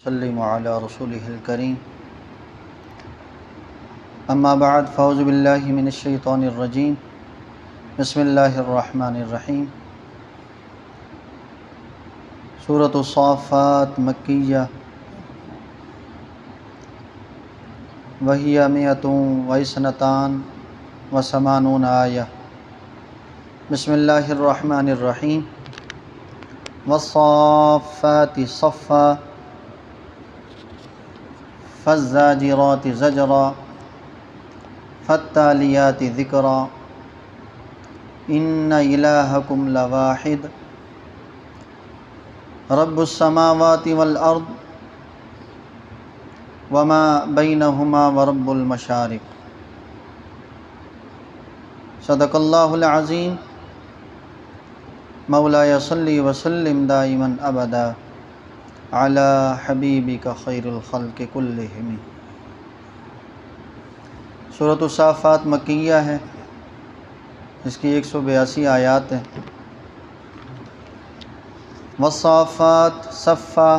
وسلم علی رسولہ الکریم اما بعد فاعوذ باللہ من الشیطان الرجیم بسم اللہ الرحمن الرحیم سورۃ الصافات مکیہ وہی مئۃ واثنتان وثمانون آیہ بسم اللہ الرحمن الرحیم والصافات صفا فالزاجرات زجرا فالتالیات ذکرا ان الہکم لواحد رب السماوات والارض وما بینہما ورب المشارق صدق اللہ العظیم مولایا صلی وسلم دائما ابدا علی حبیبک خیر الخلق کلہم۔ سورۃ الصافات مکیہ ہے، اس کی 182 آیات ہیں۔ والصافات صفا،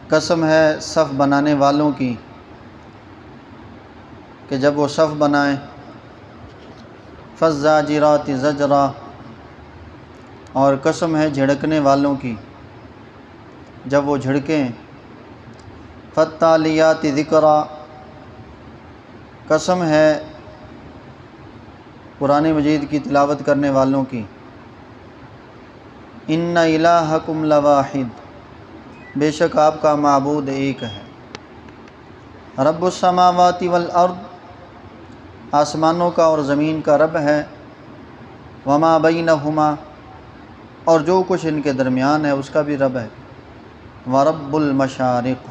قسم ہے صف بنانے والوں کی کہ جب وہ صف بنائیں۔ فالزاجرات زجرا، اور قسم ہے جھڑکنے والوں کی جب وہ جھڑکیں۔ فالتالیات ذکرا، قسم ہے قرآن مجید کی تلاوت کرنے والوں کی۔ ان الہکم لواحد، بے شک آپ کا معبود ایک ہے۔ رب السماوات والارض، آسمانوں کا اور زمین کا رب ہے۔ وما بینہما، اور جو کچھ ان کے درمیان ہے اس کا بھی رب ہے۔ ورب المشارق،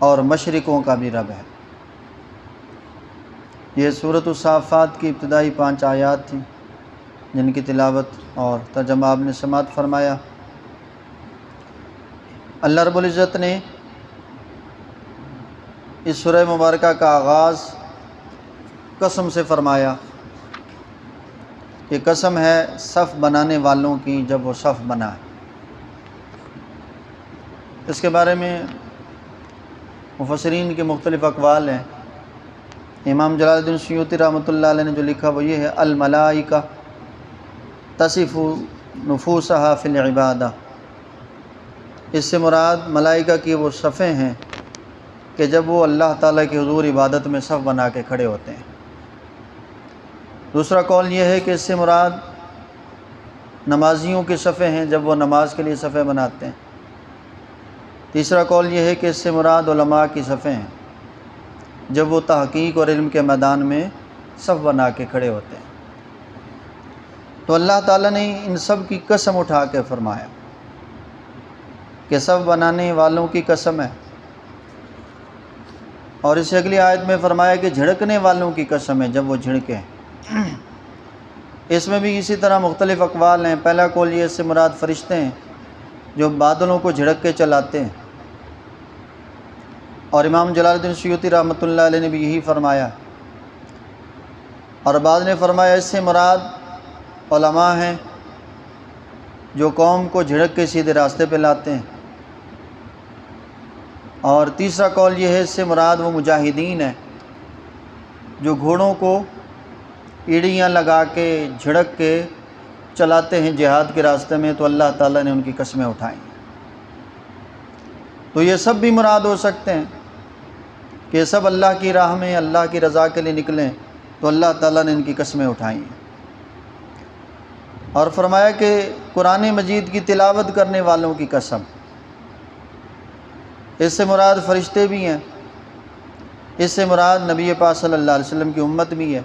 اور مشرقوں کا بھی رب ہے۔ یہ سورۃ الصافات کی ابتدائی 5 آیات تھیں جن کی تلاوت اور ترجمہ آپ نے سماعت فرمایا۔ اللہ رب العزت نے اس سورہ مبارکہ کا آغاز قسم سے فرمایا کہ قسم ہے صف بنانے والوں کی جب وہ صف بنائے۔ اس کے بارے میں مفسرین کے مختلف اقوال ہیں۔ امام جلال الدین سیوطی رحمۃ اللہ علیہ نے جو لکھا وہ یہ ہے: الملائکہ تصف نفوسہا فی العبادہ، اس سے مراد ملائکہ کی وہ صفیں ہیں کہ جب وہ اللہ تعالیٰ کے حضور عبادت میں صف بنا کے کھڑے ہوتے ہیں۔ دوسرا قول یہ ہے کہ اس سے مراد نمازیوں کی صفیں ہیں جب وہ نماز کے لیے صفیں بناتے ہیں۔ تیسرا قول یہ ہے کہ اس سے مراد علماء کی صفیں ہیں جب وہ تحقیق اور علم کے میدان میں صف بنا کے کھڑے ہوتے ہیں۔ تو اللہ تعالیٰ نے ان سب کی قسم اٹھا کے فرمایا کہ صف بنانے والوں کی قسم ہے، اور اس اگلی آیت میں فرمایا کہ جھڑکنے والوں کی قسم ہے جب وہ جھڑکیں۔ اس میں بھی اسی طرح مختلف اقوال ہیں۔ پہلا قول یہ اس سے مراد فرشتے ہیں جو بادلوں کو جھڑک کے چلاتے ہیں، اور امام جلال الدین سیوطی رحمۃ اللہ علیہ نے بھی یہی فرمایا، اور بعض نے فرمایا اس سے مراد علماء ہیں جو قوم کو جھڑک کے سیدھے راستے پہ لاتے ہیں، اور تیسرا قول یہ ہے اس سے مراد وہ مجاہدین ہیں جو گھوڑوں کو ایڑیاں لگا کے جھڑک کے چلاتے ہیں جہاد کے راستے میں، تو اللہ تعالیٰ نے ان کی قسمیں اٹھائیں۔ تو یہ سب بھی مراد ہو سکتے ہیں کہ سب اللہ کی راہ میں اللہ کی رضا کے لیے نکلیں، تو اللہ تعالیٰ نے ان کی قسمیں اٹھائیں۔ اور فرمایا کہ قرآن مجید کی تلاوت کرنے والوں کی قسم، اس سے مراد فرشتے بھی ہیں، اس سے مراد نبی پاک صلی اللہ علیہ وسلم کی امت بھی ہے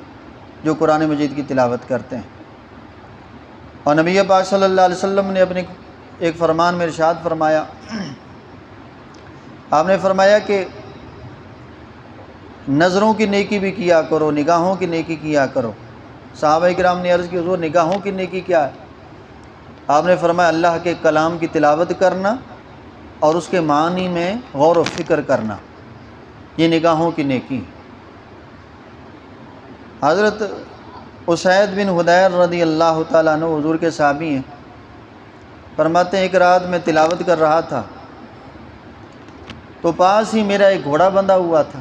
جو قرآن مجید کی تلاوت کرتے ہیں۔ اور نبی پاک صلی اللہ علیہ وسلم نے اپنے ایک فرمان میں ارشاد فرمایا، آپ نے فرمایا کہ نظروں کی نیکی بھی کیا کرو، نگاہوں کی نیکی کیا کرو۔ صحابہ کرام نے عرض کی حضور نگاہوں کی نیکی کیا ہے؟ آپ نے فرمایا اللہ کے کلام کی تلاوت کرنا اور اس کے معنی میں غور و فکر کرنا، یہ نگاہوں کی نیکی۔ حضرت اسید بن حدیر رضی اللہ تعالیٰ عنہ حضور کے صحابی ہیں، فرماتے ہیں ایک رات میں تلاوت کر رہا تھا تو پاس ہی میرا ایک گھوڑا بندھا ہوا تھا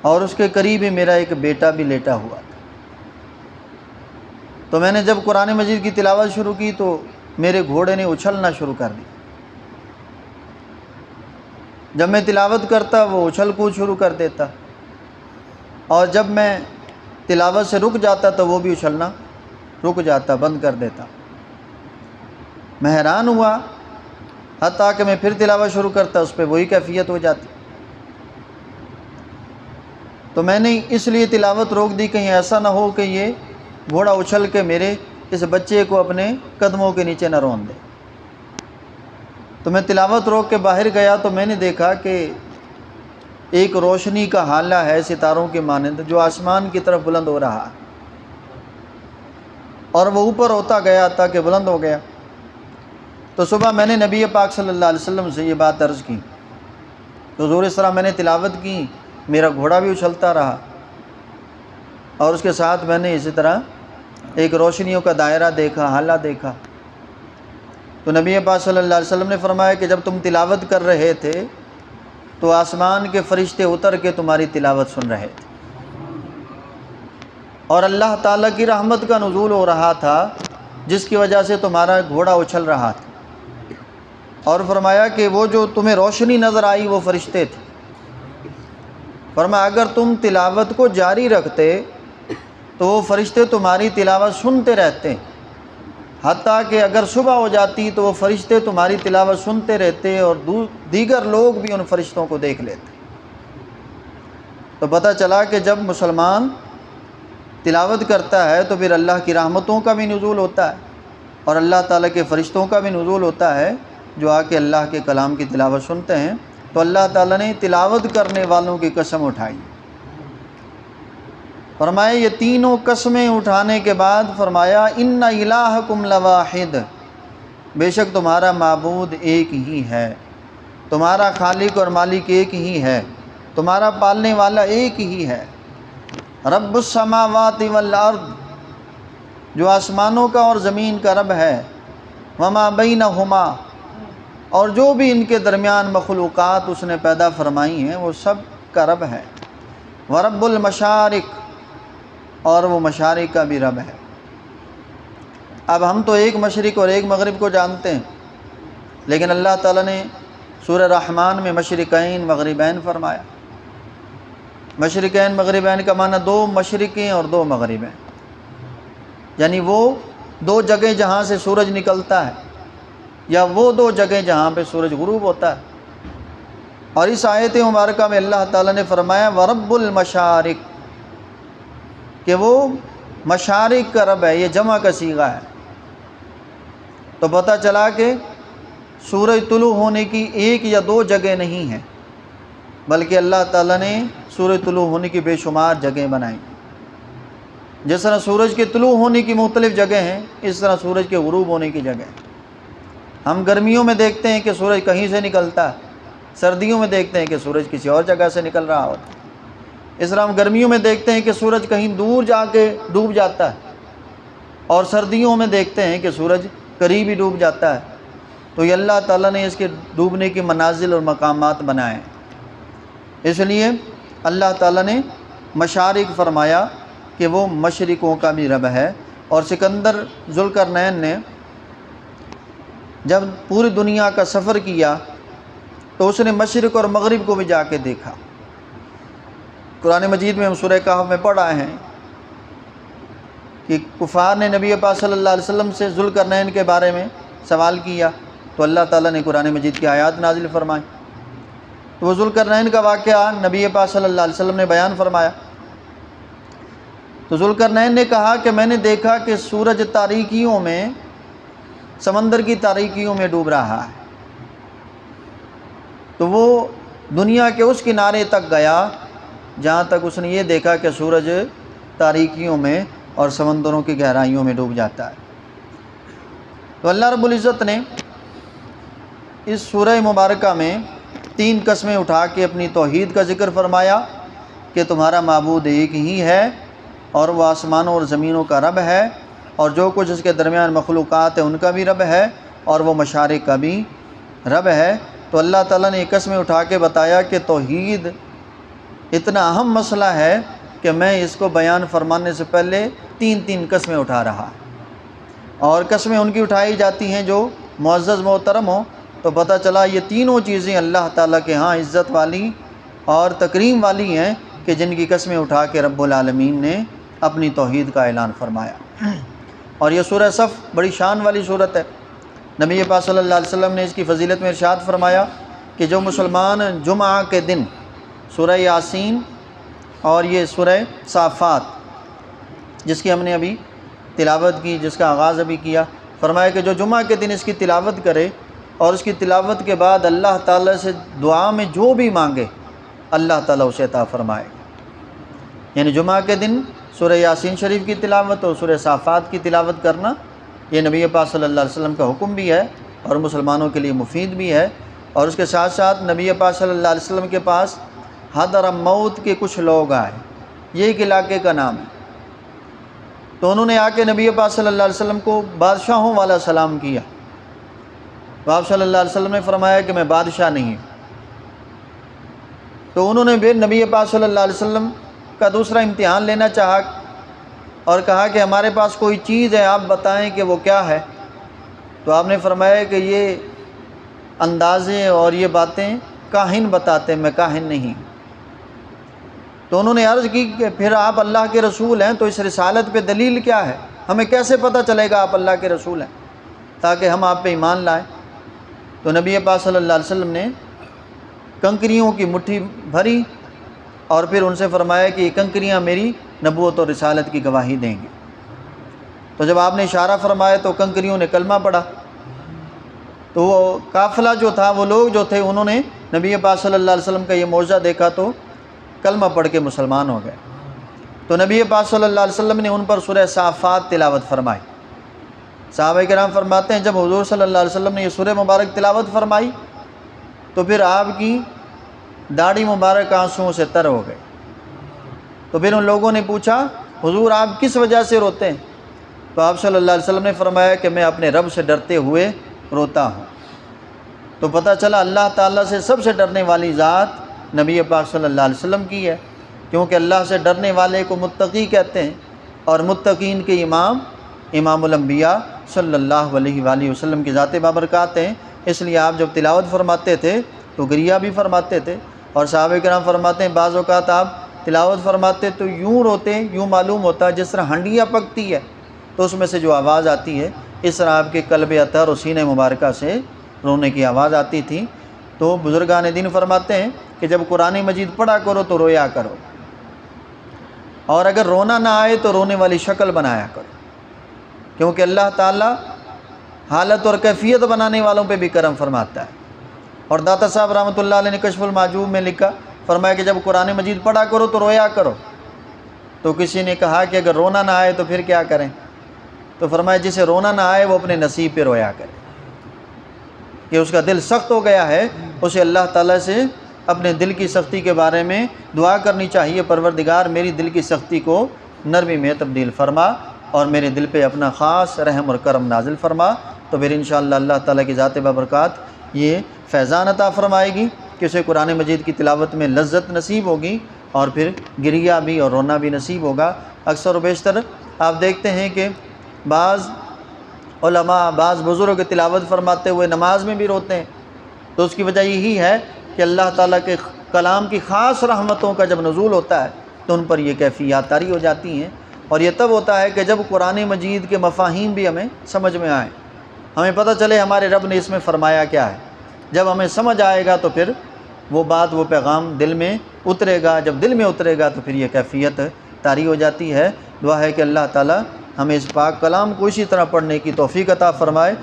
اور اس کے قریب ہی میرا ایک بیٹا بھی لیٹا ہوا تھا۔ تو میں نے جب قرآن مجید کی تلاوت شروع کی تو میرے گھوڑے نے اچھلنا شروع کر دی۔ جب میں تلاوت کرتا وہ اچھل کود شروع کر دیتا، اور جب میں تلاوت سے رک جاتا تو وہ بھی اچھلنا رک جاتا، بند کر دیتا۔ میں حیران ہوا، حتیٰ کہ میں پھر تلاوت شروع کرتا اس پہ وہی کیفیت ہو جاتی۔ تو میں نے اس لیے تلاوت روک دی، کہیں ایسا نہ ہو کہ یہ گھوڑا اچھل کے میرے اس بچے کو اپنے قدموں کے نیچے نہ رون دے۔ تو میں تلاوت روک کے باہر گیا تو میں نے دیکھا کہ ایک روشنی کا حالہ ہے ستاروں کے مانند جو آسمان کی طرف بلند ہو رہا، اور وہ اوپر ہوتا گیا تاکہ بلند ہو گیا۔ تو صبح میں نے نبی پاک صلی اللہ علیہ وسلم سے یہ بات عرض کی، تو حضور اس طرح میں نے تلاوت کی، میرا گھوڑا بھی اچھلتا رہا، اور اس کے ساتھ میں نے اسی طرح ایک روشنیوں کا دائرہ دیکھا، حالہ دیکھا۔ تو نبی پاک صلی اللہ علیہ وسلم نے فرمایا کہ جب تم تلاوت کر رہے تھے تو آسمان کے فرشتے اتر کے تمہاری تلاوت سن رہے تھے، اور اللہ تعالیٰ کی رحمت کا نزول ہو رہا تھا جس کی وجہ سے تمہارا گھوڑا اچھل رہا تھا۔ اور فرمایا کہ وہ جو تمہیں روشنی نظر آئی وہ فرشتے تھے۔ فرمایا اگر تم تلاوت کو جاری رکھتے تو وہ فرشتے تمہاری تلاوت سنتے رہتے، حتیٰ کہ اگر صبح ہو جاتی تو وہ فرشتے تمہاری تلاوت سنتے رہتے اور دیگر لوگ بھی ان فرشتوں کو دیکھ لیتے۔ تو پتہ چلا کہ جب مسلمان تلاوت کرتا ہے تو پھر اللہ کی رحمتوں کا بھی نزول ہوتا ہے اور اللہ تعالیٰ کے فرشتوں کا بھی نزول ہوتا ہے جو آ کے اللہ کے کلام کی تلاوت سنتے ہیں۔ تو اللہ تعالیٰ نے تلاوت کرنے والوں کی قسم اٹھائی، فرمایا یہ تینوں قسمیں اٹھانے کے بعد فرمایا ان الہکم لواحد، بے شک تمہارا معبود ایک ہی ہے، تمہارا خالق اور مالک ایک ہی ہے، تمہارا پالنے والا ایک ہی ہے، رب السماوات والارض، جو آسمانوں کا اور زمین کا رب ہے، وما بینہما، اور جو بھی ان کے درمیان مخلوقات اس نے پیدا فرمائی ہیں وہ سب کا رب ہے، ورب المشارق، اور وہ مشارق کا بھی رب ہے۔ اب ہم تو ایک مشرق اور ایک مغرب کو جانتے ہیں، لیکن اللہ تعالیٰ نے سورہ رحمان میں مشرقین مغربین فرمایا۔ مشرقین مغربین کا معنی دو مشرقیں اور دو مغربیں، یعنی وہ دو جگہ جہاں سے سورج نکلتا ہے یا وہ دو جگہ جہاں پہ سورج غروب ہوتا ہے۔ اور اس آیت مبارکہ میں اللہ تعالیٰ نے فرمایا ورب المشارق، کہ وہ مشارق کا رب ہے، یہ جمع کا صیغہ ہے۔ تو پتہ چلا کہ سورج طلوع ہونے کی ایک یا دو جگہ نہیں ہے، بلکہ اللہ تعالیٰ نے سورج طلوع ہونے کی بے شمار جگہیں بنائیں۔ جس طرح سورج کے طلوع ہونے کی مختلف جگہ ہیں، اس طرح سورج کے غروب ہونے کی جگہ ہیں۔ ہم گرمیوں میں دیکھتے ہیں کہ سورج کہیں سے نکلتا ہے، سردیوں میں دیکھتے ہیں کہ سورج کسی اور جگہ سے نکل رہا ہوتا ہے۔ اس طرح ہم گرمیوں میں دیکھتے ہیں کہ سورج کہیں دور جا کے ڈوب جاتا ہے، اور سردیوں میں دیکھتے ہیں کہ سورج قریب ہی ڈوب جاتا ہے۔ تو یہ اللہ تعالیٰ نے اس کے ڈوبنے کی منازل اور مقامات بنائے ہیں۔ اس لیے اللہ تعالیٰ نے مشارق فرمایا کہ وہ مشرقوں کا بھی رب ہے۔ اور سکندر ذوالقرنین نے جب پوری دنیا کا سفر کیا تو اس نے مشرق اور مغرب کو بھی جا کے دیکھا۔ قرآن مجید میں ہم سورہ کہف میں پڑھ آئے ہیں کہ کفار نے نبی پاک صلی اللہ علیہ وسلم سے ذوالقرنین کے بارے میں سوال کیا، تو اللہ تعالیٰ نے قرآن مجید کی آیات نازل فرمائیں۔ تو وہ ذوالقرنین کا واقعہ نبی پاک صلی اللہ علیہ وسلم نے بیان فرمایا۔ تو ذوالقرنین نے کہا کہ میں نے دیکھا کہ سورج تاریکیوں میں، سمندر کی تاریکیوں میں ڈوب رہا ہے۔ تو وہ دنیا کے اس کنارے تک گیا جہاں تک اس نے یہ دیکھا کہ سورج تاریکیوں میں اور سمندروں کی گہرائیوں میں ڈوب جاتا ہے۔ تو اللہ رب العزت نے اس سورہ مبارکہ میں تین قسمیں اٹھا کے اپنی توحید کا ذکر فرمایا کہ تمہارا معبود ایک ہی ہے، اور وہ آسمانوں اور زمینوں کا رب ہے، اور جو کچھ اس کے درمیان مخلوقات ہیں ان کا بھی رب ہے، اور وہ مشارق کا بھی رب ہے۔ تو اللہ تعالیٰ نے یہ قسمیں اٹھا کے بتایا کہ توحید اتنا اہم مسئلہ ہے کہ میں اس کو بیان فرمانے سے پہلے تین قسمیں اٹھا رہا، اور قسمیں ان کی اٹھائی جاتی ہیں جو معزز محترم ہوں، تو پتہ چلا یہ تینوں چیزیں اللہ تعالیٰ کے ہاں عزت والی اور تکریم والی ہیں کہ جن کی قسمیں اٹھا کے رب العالمین نے اپنی توحید کا اعلان فرمایا۔ اور یہ سورہ صف بڑی شان والی صورت ہے۔ نبی پاک صلی اللہ علیہ وسلم نے اس کی فضیلت میں ارشاد فرمایا کہ جو مسلمان جمعہ کے دن سورہ یاسین اور یہ سورہ صافات جس کی ہم نے ابھی تلاوت کی، جس کا آغاز ابھی کیا، فرمایا کہ جو جمعہ کے دن اس کی تلاوت کرے اور اس کی تلاوت کے بعد اللہ تعالیٰ سے دعا میں جو بھی مانگے اللہ تعالیٰ اسے عطا فرمائے۔ یعنی جمعہ کے دن سورہ یاسین شریف کی تلاوت اور سورہ صافات کی تلاوت کرنا یہ نبی پاک صلی اللہ علیہ وسلم کا حکم بھی ہے اور مسلمانوں کے لیے مفید بھی ہے۔ اور اس کے ساتھ ساتھ نبی پاک صلی اللہ علیہ وسلم کے پاس حضر موت کے کچھ لوگ آئے، یہ ایک علاقے کا نام ہے، تو انہوں نے آ کے نبی پاک صلی اللہ علیہ وسلم کو بادشاہوں والا سلام کیا۔ تو آپ صلی اللہ علیہ وسلم نے فرمایا کہ میں بادشاہ نہیں ہوں۔ تو انہوں نے بھی نبی پاک صلی اللہ علیہ وسلم کا دوسرا امتحان لینا چاہا اور کہا کہ ہمارے پاس کوئی چیز ہے، آپ بتائیں کہ وہ کیا ہے۔ تو آپ نے فرمایا کہ یہ اندازے اور یہ باتیں کاہن بتاتے، میں کاہن نہیں۔ تو انہوں نے عرض کی کہ پھر آپ اللہ کے رسول ہیں تو اس رسالت پہ دلیل کیا ہے، ہمیں کیسے پتہ چلے گا آپ اللہ کے رسول ہیں تاکہ ہم آپ پہ ایمان لائیں۔ تو نبی پاک صلی اللہ علیہ وسلم نے کنکریوں کی مٹھی بھری اور پھر ان سے فرمایا کہ یہ کنکریاں میری نبوت اور رسالت کی گواہی دیں گی۔ تو جب آپ نے اشارہ فرمایا تو کنکریوں نے کلمہ پڑھا۔ تو وہ قافلہ جو تھا، وہ لوگ جو تھے، انہوں نے نبی پاک صلی اللہ علیہ وسلم کا یہ معجزہ دیکھا تو کلمہ پڑھ کے مسلمان ہو گئے۔ تو نبی پاک صلی اللہ علیہ وسلم نے ان پر سورہ صافات تلاوت فرمائی۔ صحابہ کرام فرماتے ہیں جب حضور صلی اللہ علیہ وسلم نے یہ سورہ مبارک تلاوت فرمائی تو پھر آپ کی داڑھی مبارک آنسوؤں سے تر ہو گئے۔ تو پھر ان لوگوں نے پوچھا حضور آپ کس وجہ سے روتے ہیں؟ تو آپ صلی اللہ علیہ وسلم نے فرمایا کہ میں اپنے رب سے ڈرتے ہوئے روتا ہوں۔ تو پتہ چلا اللہ تعالیٰ سے سب سے ڈرنے والی ذات نبی پاک صلی اللہ علیہ وسلم کی ہے، کیونکہ اللہ سے ڈرنے والے کو متقی کہتے ہیں، اور متقین کے امام الانبیاء صلی اللہ علیہ وآلہ وسلم کی ذات بابرکات ہیں۔ اس لیے آپ جب تلاوت فرماتے تھے تو گریہ بھی فرماتے تھے، اور صحابہ کرام فرماتے ہیں بعض اوقات آپ تلاوت فرماتے تو یوں روتے، یوں معلوم ہوتا جس طرح ہنڈیاں پکتی ہے تو اس میں سے جو آواز آتی ہے، اس طرح آپ کے قلب اطہر اور سینہ مبارکہ سے رونے کی آواز آتی تھی۔ تو بزرگان دین فرماتے ہیں کہ جب قرآن مجید پڑھا کرو تو رویا کرو، اور اگر رونا نہ آئے تو رونے والی شکل بنایا کرو، کیونکہ اللہ تعالیٰ حالت اور کیفیت بنانے والوں پہ بھی کرم فرماتا ہے۔ اور داتا صاحب رحمۃ اللہ علیہ نے کشف المعجوب میں لکھا، فرمایا کہ جب قرآن مجید پڑھا کرو تو رویا کرو۔ تو کسی نے کہا کہ اگر رونا نہ آئے تو پھر کیا کریں؟ تو فرمایا جسے رونا نہ آئے وہ اپنے نصیب پہ رویا کرے، کہ اس کا دل سخت ہو گیا ہے، اسے اللہ تعالیٰ سے اپنے دل کی سختی کے بارے میں دعا کرنی چاہیے، پروردگار میری دل کی سختی کو نرمی میں تبدیل فرما اور میرے دل پہ اپنا خاص رحم اور کرم نازل فرما۔ تو پھر انشاءاللہ اللہ تعالیٰ کی ذات بابرکات یہ فیضان عطا فرمائے گی کہ اسے قرآن مجید کی تلاوت میں لذت نصیب ہوگی، اور پھر گریہ بھی اور رونا بھی نصیب ہوگا۔ اکثر و بیشتر آپ دیکھتے ہیں کہ بعض علماء، بعض بزرگ تلاوت فرماتے ہوئے نماز میں بھی روتے ہیں، تو اس کی وجہ یہی ہے کہ اللہ تعالیٰ کے کلام کی خاص رحمتوں کا جب نزول ہوتا ہے تو ان پر یہ کیفیات طاری ہو جاتی ہیں، اور یہ تب ہوتا ہے کہ جب قرآن مجید کے مفاہیم بھی ہمیں سمجھ میں آئیں، ہمیں پتہ چلے ہمارے رب نے اس میں فرمایا کیا ہے۔ جب ہمیں سمجھ آئے گا تو پھر وہ بات، وہ پیغام دل میں اترے گا، جب دل میں اترے گا تو پھر یہ کیفیت طاری ہو جاتی ہے۔ دعا ہے کہ اللہ تعالیٰ ہمیں اس پاک کلام کو اسی طرح پڑھنے کی توفیق عطا فرمائے۔